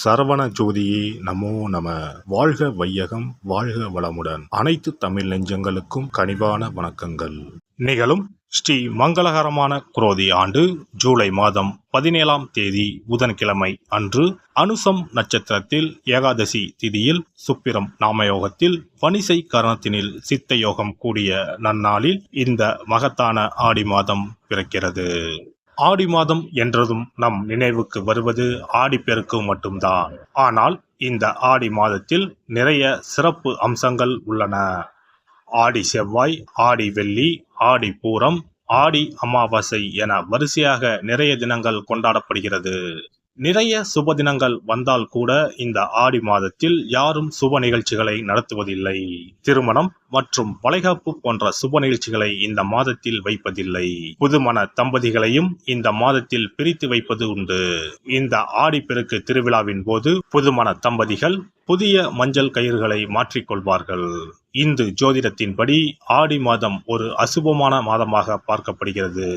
சரவண ஜோதியே நமோ நம. வாழ்க வையகம், வாழ்க வளமுடன். அனைத்து தமிழ் நெஞ்சங்களுக்கும் கனிவான வணக்கங்கள். நிகழும் ஸ்ரீ மங்களகரமான குரோதி ஆண்டு ஜூலை மாதம் 17ஆம் தேதி புதன்கிழமை அன்று அனுசம் நட்சத்திரத்தில் ஏகாதசி திதியில் சுப்பிரம் நாமயோகத்தில் வணிசை கரணத்தினில் சித்த யோகம் கூடிய நன்னாளில் இந்த மகத்தான ஆடி மாதம் பிறக்கிறது. ஆடி மாதம் என்றதும் நம் நினைவுக்கு வருவது ஆடிப்பெருக்கு மட்டும்தான். ஆனால் இந்த ஆடி மாதத்தில் நிறைய சிறப்பு அம்சங்கள் உள்ளன. ஆடி செவ்வாய், ஆடி வெள்ளி, ஆடி பூரம், ஆடி அமாவாசை என வரிசையாக நிறைய தினங்கள் கொண்டாடப்படுகிறது. நிறைய சுப தினங்கள் வந்தால் கூட இந்த ஆடி மாதத்தில் யாரும் சுப நிகழ்ச்சிகளை நடத்துவதில்லை. திருமணம் மற்றும் வளைகாப்பு போன்ற சுப நிகழ்ச்சிகளை இந்த மாதத்தில் வைப்பதில்லை. புதுமண தம்பதிகளையும் இந்த மாதத்தில் பிரித்து வைப்பது உண்டு. இந்த ஆடிப்பெருக்கு திருவிழாவின் போது புதுமண தம்பதிகள் புதிய மஞ்சள் கயிறுகளை மாற்றிக்கொள்வார்கள். இந்து ஜோதிடத்தின்படி ஆடி மாதம் ஒரு அசுபமான மாதமாக பார்க்கப்படுகிறது.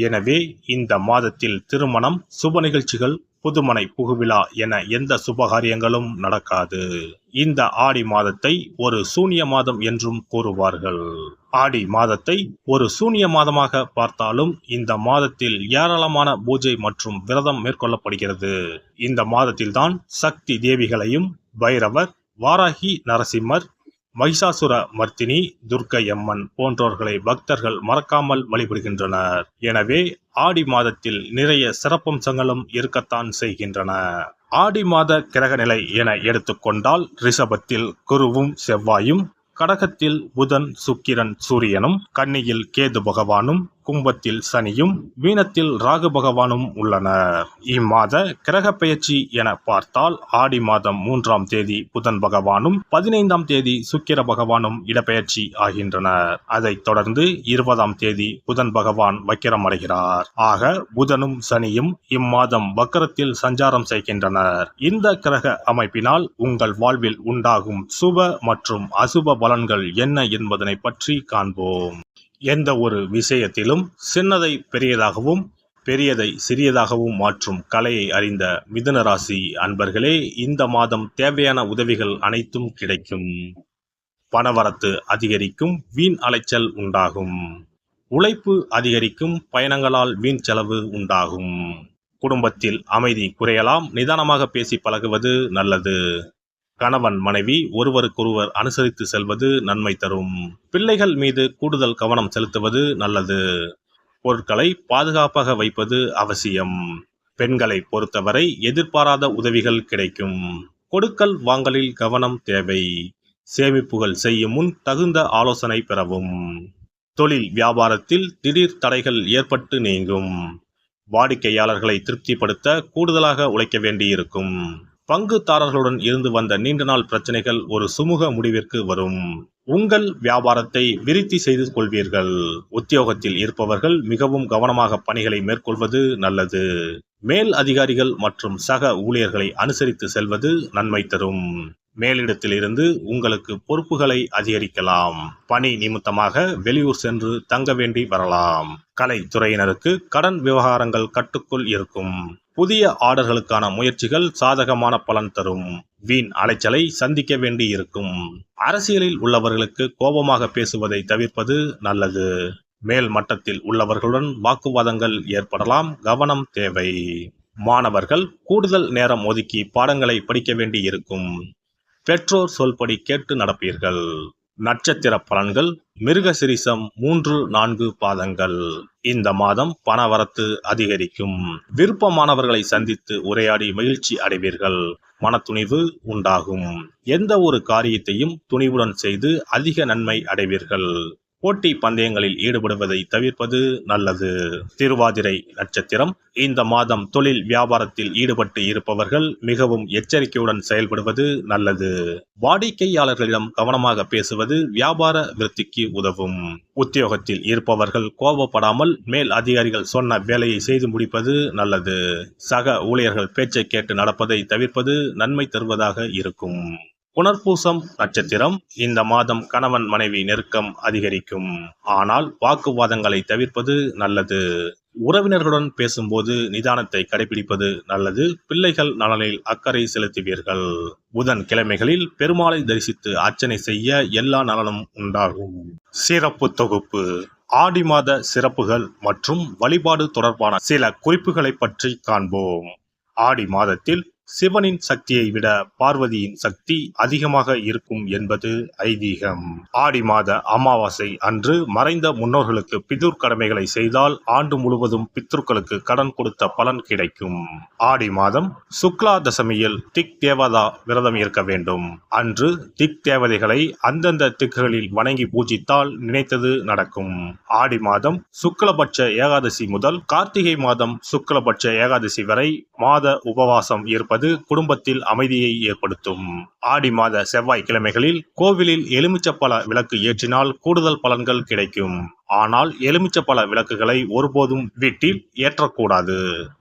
எனவே இந்த மாதத்தில் திருமணம், சுப நிகழ்ச்சிகள், புதுமனை புகுவிழா என எந்த சுபகாரியங்களும் நடக்காது. இந்த ஆடி மாதத்தை ஒரு சூனிய மாதம் என்றும் கூறுவார்கள். ஆடி மாதத்தை ஒரு சூனிய மாதமாக பார்த்தாலும் இந்த மாதத்தில் ஏராளமான பூஜை மற்றும் விரதம் மேற்கொள்ளப்படுகிறது. இந்த மாதத்தில்தான் சக்தி தேவிகளையும் பைரவர், வாராகி நரசிம்மர், மகிஷாசுர மர்த்தினி, துர்க்கையம்மன் போன்றோர்களை பக்தர்கள் மறக்காமல் வழிபடுகின்றனர். எனவே ஆடி மாதத்தில் நிறைய சிறப்பம்சங்களும் இருக்கத்தான் செய்கின்றன. ஆடி மாத கிரகநிலை என எடுத்துக்கொண்டால் ரிஷபத்தில் குருவும் செவ்வாயும், கடகத்தில் புதன், சுக்கிரன், சூரியனும், கன்னியில் கேது பகவானும், கும்பத்தில் சனியும், மீனத்தில் ராகு பகவானும் உள்ளனர். இம்மாத கிரக பெயர்ச்சி என பார்த்தால் ஆடி மாதம் 3ஆம் தேதி புதன் பகவானும் 15ஆம் தேதி சுக்கிர பகவானும் இடப்பெயர்ச்சி ஆகின்றனர். அதைத் தொடர்ந்து 20ஆம் தேதி புதன் பகவான் வக்கிரமடைகிறார். ஆக புதனும் சனியும் இம்மாதம் வக்கரத்தில் சஞ்சாரம் செய்கின்றனர். இந்த கிரக அமைப்பினால் உங்கள் வாழ்வில் உண்டாகும் சுப மற்றும் அசுப பலன்கள் என்ன என்பதனை பற்றி காண்போம். எந்த ஒரு விஷயத்திலும் சின்னதை பெரியதாகவும் பெரியதை சிறியதாகவும் மாற்றும் கலையை அறிந்த மிதுன ராசி அன்பர்களே, இந்த மாதம் தேவையான உதவிகள் அனைத்தும் கிடைக்கும். பணவரத்து அதிகரிக்கும், வீண் அலைச்சல் உண்டாகும். உழைப்பு அதிகரிக்கும், பயணங்களால் வீண் செலவு உண்டாகும். குடும்பத்தில் அமைதி குறையலாம், நிதானமாக பேசி பழகுவது நல்லது. கணவன் மனைவி ஒருவருக்கொருவர் அனுசரித்து செல்வது நன்மை தரும். பிள்ளைகள் மீது கூடுதல் கவனம் செலுத்துவது நல்லது. பொருட்களை பாதுகாப்பாக வைப்பது அவசியம். பெண்களை பொறுத்தவரை எதிர்பாராத உதவிகள் கிடைக்கும். கொடுக்கல் வாங்கலில் கவனம் தேவை. சேமிப்புகள் செய்யும் முன் தகுந்த ஆலோசனை பெறவும். தொழில் வியாபாரத்தில் திடீர் தடைகள் ஏற்பட்டு நீங்கும். வாடிக்கையாளர்களை திருப்திப்படுத்த கூடுதலாக உழைக்க வேண்டியிருக்கும். பங்குதாரர்களுடன் இருந்து வந்த நீண்ட நாள் பிரச்சனைகள் ஒரு சுமூக முடிவிற்கு வரும். உங்கள் வியாபாரத்தை விருத்தி செய்து கொள்வீர்கள். உத்தியோகத்தில் இருப்பவர்கள் மிகவும் கவனமாக பணிகளை மேற்கொள்வது நல்லது. மேல் அதிகாரிகள் மற்றும் சக ஊழியர்களை அனுசரித்து செல்வது நன்மை தரும். மேலிடத்தில் இருந்து உங்களுக்கு பொறுப்புகளை அதிகரிக்கலாம். பணி நிமித்தமாக வெளியூர் சென்று தங்க வேண்டி வரலாம். கலைத்துறையினருக்கு கடன் விவகாரங்கள் கட்டுக்குள் இருக்கும். புதிய ஆர்டர்களுக்கான முயற்சிகள் சாதகமான பலன் தரும். வீண் அலைச்சலை சந்திக்க வேண்டி இருக்கும். அரசியலில் உள்ளவர்களுக்கு கோபமாக பேசுவதை தவிர்ப்பது நல்லது. மேல் மட்டத்தில் உள்ளவர்களுடன் வாக்குவாதங்கள் ஏற்படலாம், கவனம் தேவை. மாணவர்கள் கூடுதல் நேரம் ஒதுக்கி பாடங்களை படிக்க வேண்டி இருக்கும். பெற்றோர் சொல்படி கேட்டு நடப்பீர்கள். நட்சத்திர பலன்கள் மிருகசிரிசம் 3, 4 பாதங்கள். இந்த மாதம் பணவரத்து அதிகரிக்கும். விருப்பமானவர்களை சந்தித்து உரையாடி மகிழ்ச்சி அடைவீர்கள். மனத்துணிவு உண்டாகும். எந்த ஒரு காரியத்தையும் துணிவுடன் செய்து அதிக நன்மை அடைவீர்கள். போட்டி பந்தயங்களில் ஈடுபடுவதை தவிர்ப்பது நல்லது. திருவாதிரை நட்சத்திரம். இந்த மாதம் தொழில் வியாபாரத்தில் ஈடுபட்டு இருப்பவர்கள் மிகவும் எச்சரிக்கையுடன் செயல்படுவது நல்லது. வாடிக்கையாளர்களிடம் கவனமாக பேசுவது வியாபார விருத்திக்கு உதவும். உத்தியோகத்தில் இருப்பவர்கள் கோபப்படாமல் மேல் அதிகாரிகள் சொன்ன வேலையை செய்து முடிப்பது நல்லது. சக ஊழியர்கள் பேச்சை கேட்டு நடப்பதை தவிர்ப்பது நன்மை தருவதாக இருக்கும். புனர்பூசம் நட்சத்திரம். இந்த மாதம் கணவன் மனைவி நெருக்கம் அதிகரிக்கும். ஆனால் வாக்குவாதங்களை தவிர்ப்பது நல்லது. உறவினர்களுடன் பேசும்போது நிதானத்தை கடைபிடிப்பது நல்லது. பிள்ளைகள் நலனில் அக்கறை செலுத்துவீர்கள். புதன் கிழமைகளில் பெருமாளை தரிசித்து அர்ச்சனை செய்ய எல்லா நலனும் உண்டாகும். சிறப்பு தொகுப்பு ஆடி மாத சிறப்புகள் மற்றும் வழிபாடு தொடர்பான சில குறிப்புகளை பற்றி காண்போம். ஆடி மாதத்தில் சிவனின் சக்தியை விட பார்வதியின் சக்தி அதிகமாக இருக்கும் என்பது ஐதீகம். ஆடி மாத அமாவாசை அன்று மறைந்த முன்னோர்களுக்கு பிதுர் கடமைகளை செய்தால் ஆண்டு முழுவதும் பித்ருக்களுக்கு கடன் கொடுத்த பலன் கிடைக்கும். ஆடி மாதம் சுக்லா தசமியில் திக் தேவதா விரதம் இருக்க வேண்டும். அன்று திக் தேவதைகளை அந்தந்த திக்குகளில் வணங்கி பூஜித்தால் நினைத்தது நடக்கும். ஆடி மாதம் சுக்லபட்ச ஏகாதசி முதல் கார்த்திகை மாதம் சுக்லபட்ச ஏகாதசி வரை மாத உபவாசம் இருப்பது குடும்பத்தில் அமைதியை ஏற்படுத்தும். ஆடி மாத செவ்வாய் கிழமைகளில் கோவிலில் எலுமிச்சப்பழ விளக்கு ஏற்றினால் கூடுதல் பலன்கள் கிடைக்கும். ஆனால் எலுமிச்சப்பழ விளக்குகளை ஒருபோதும் வீட்டில் ஏற்றக்கூடாது.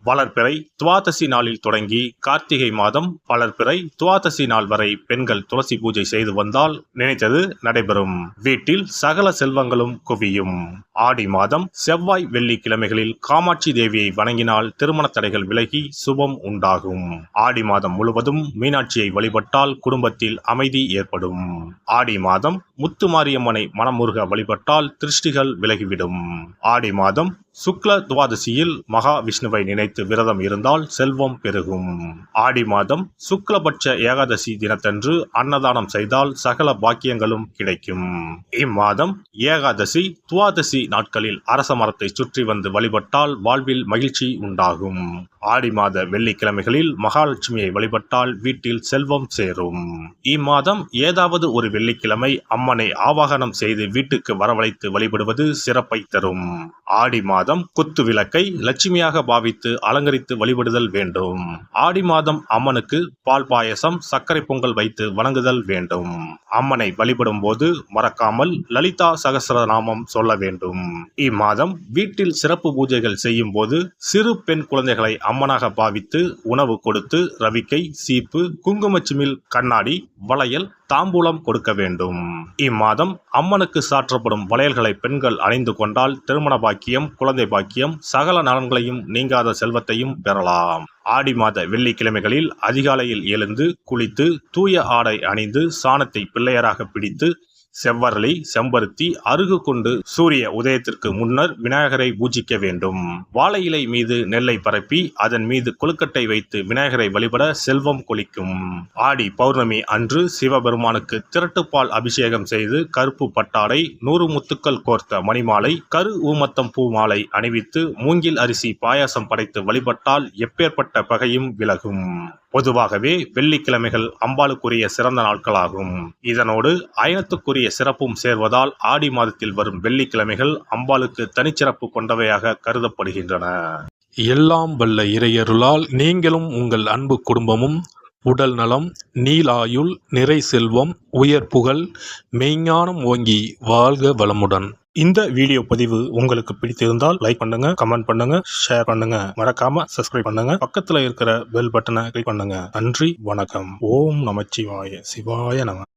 வளர்பிறை துவாதசி நாளில் தொடங்கி கார்த்திகை மாதம் வளர்பிறை துவாதசி நாள் வரை பெண்கள் துளசி பூஜை செய்து வந்தால் நினைத்தது நடைபெறும். வீட்டில் சகல செல்வங்களும் குவியும். ஆடி மாதம் செவ்வாய் வெள்ளி கிழமைகளில் காமாட்சி தேவியை வணங்கினால் திருமண தடைகள் விலகி சுபம் உண்டாகும். ஆடி மாதம் முழுவதும் மீனாட்சியை வழிபட்டால் குடும்பத்தில் அமைதி ஏற்படும். ஆடி மாதம் முத்துமாரியம்மனை மனமுருக வழிபட்டால் திருஷ்டிகள் விலகிவிடும். ஆடி மாதம் சுக்ல துவாதசியில் மகா விஷ்ணுவை நினைத்து விரதம் இருந்தால் செல்வம் பெருகும். ஆடி மாதம் சுக்லபட்ச ஏகாதசி தினத்தன்று அன்னதானம் செய்தால் சகல பாக்கியங்களும் கிடைக்கும். இம்மாதம் ஏகாதசி துவாதசி நாட்களில் அரச மரத்தை சுற்றி வந்து வழிபட்டால் வாழ்வில் மகிழ்ச்சி உண்டாகும். ஆடி மாத வெள்ளிக்கிழமைகளில் மகாலட்சுமியை வழிபட்டால் வீட்டில் செல்வம் சேரும். இம்மாதம் ஏதாவது ஒரு வெள்ளிக்கிழமை அம்மனை ஆவாகனம் செய்து வீட்டுக்கு வரவழைத்து வழிபடுவது சிறப்பை தரும். ஆடி மாதம் குத்து விளக்கை லட்சுமியாக பாவித்து அலங்கரித்து வழிபடுதல் வேண்டும். ஆடி மாதம் அம்மனுக்கு பால் பாயசம் சர்க்கரை பொங்கல் வைத்து வணங்குதல் வேண்டும். அம்மனை வழிபடும் போது மறக்காமல் லலிதா சகஸ்ரநாமம் சொல்ல வேண்டும். இம்மாதம் வீட்டில் சிறப்பு பூஜைகள் செய்யும் போது சிறு பெண் குழந்தைகளை அம்மனாக பாவித்து உணவு கொடுத்து ரவிக்கை சீப்பு குங்குமச்சிமிழ் கண்ணாடி வளையல் தாம்பூலம் கொடுக்க வேண்டும். இம்மாதம் அம்மனுக்கு சாற்றப்படும் வளையல்களை பெண்கள் அணிந்து கொண்டால் திருமண பாக்கியம் குழந்தை பாக்கியம் சகல நலன்களையும் நீங்காத செல்வத்தையும் பெறலாம். ஆடி மாத வெள்ளிக்கிழமைகளில் அதிகாலையில் எழுந்து குளித்து தூய ஆடை அணிந்து சாணத்தை பிள்ளையராக பிடித்து செவ்வரளி செம்பருத்தி அருகு கொண்டு சூரிய உதயத்திற்கு முன்னர் விநாயகரை பூஜிக்க வேண்டும். வாழை இலை மீது நெல்லை பரப்பி அதன் மீது கொழுக்கட்டை வைத்து விநாயகரை வழிபட செல்வம் கொளிக்கும். ஆடி பௌர்ணமி அன்று சிவபெருமானுக்கு திரட்டுப்பால் அபிஷேகம் செய்து கருப்பு பட்டாடை 100 முத்துக்கள் கோர்த்த மணிமாலை கரு ஊமத்தம் பூ மாலை அணிவித்து மூங்கில் அரிசி பாயாசம் படைத்து வழிபட்டால் எப்பேற்பட்ட பகையும் விலகும். பொதுவாகவே வெள்ளிக்கிழமைகள் அம்பாளுக்குரிய சிறந்த நாட்களாகும். இதனோடு அயனத்துக்குரிய சிறப்பும் சேர்வதால் ஆடி மாதத்தில் வரும் வெள்ளிக்கிழமைகள் அம்பாளுக்கு தனிச்சிறப்பு கொண்டவையாக கருதப்படுகின்றன. எல்லாம் வல்ல இறையருளால் நீங்களும் உங்கள் அன்பு குடும்பமும் உடல் நலம் நீலாயுள் நிறை செல்வம் உயர் புகழ் மெய்ஞானம் ஓங்கி வாழ்க வளமுடன். இந்த வீடியோ பதிவு உங்களுக்கு பிடித்திருந்தால் லைக் பண்ணுங்க, கமெண்ட் பண்ணுங்க, ஷேர் பண்ணுங்க, மறக்காம சப்ஸ்கிரைப் பண்ணுங்க, பக்கத்துல இருக்கிற பெல் பட்டனை கிளிக் பண்ணுங்க. நன்றி, வணக்கம். ஓம் நமச்சிவாய. சிவாய நம.